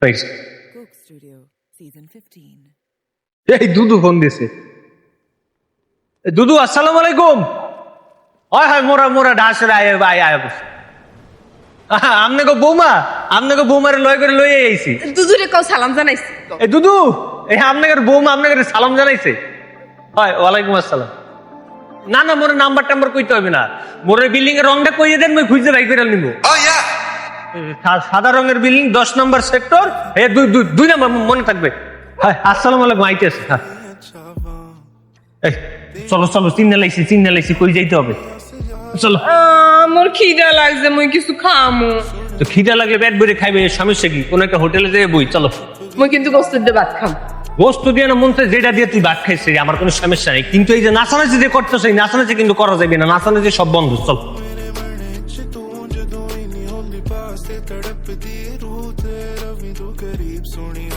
পাইছি। Coke Studio, Season 15. এই দুদু phone দিছে। দুদু আসসালামু আলাইকুম। হয় হয় মোরা মোরা ঢাসের আয় আয় আয় বস। আপনাকে বৌমারে লয় করে লই আইছি। দুদুরে কও সালাম জানাইছি। এই দুদু এই আপনাকে বৌমা আপনাকে সালাম জানাইছে। হয় ওয়ালাইকুম আসসালাম। না না মোর নাম্বার টাম্বার কইতে হবে না, মোর বিল্ডিং এর রংটা কইয়ে দেন, মই খুঁজে বাই করে নিব। সাদা রঙের বিল্ডিং 10 নম্বর সেক্টর, দুই নম্বর মনে থাকবে। হ্যাঁ আসসালামু আলাইকুম, আইতেছে। হ্যাঁ এই চলো চলো, চিন্না লাইছি কই যাইতে হবে, চলো। আমার খিদা লাগছে, মুই কিছু খামু। তো খিদা লাগলে পেট ভরে খাইবে, সমস্যা কি? কোন একটা হোটেলে যেয়ে বই, চলো। মুই কিন্তু গোস্তের দিয়ে ভাত খাম। বস্তু দিয়ে না, মন চায় যেটা দিয়ে তুই ভাত খাইছিস, আমার কোনো সমস্যা নেই, কিন্তু এই যে নাচানাচি যে করতেছ, এই নাচানাচি কিন্তু করা যাবে না, নাচানাচি সব বন্ধ, চল। ਤੜਪਦੀ ਰੂਹ ਤੇ ਰਵੀ ਤੂੰ ਕਰੀਬ ਸੋਹਣੀਆ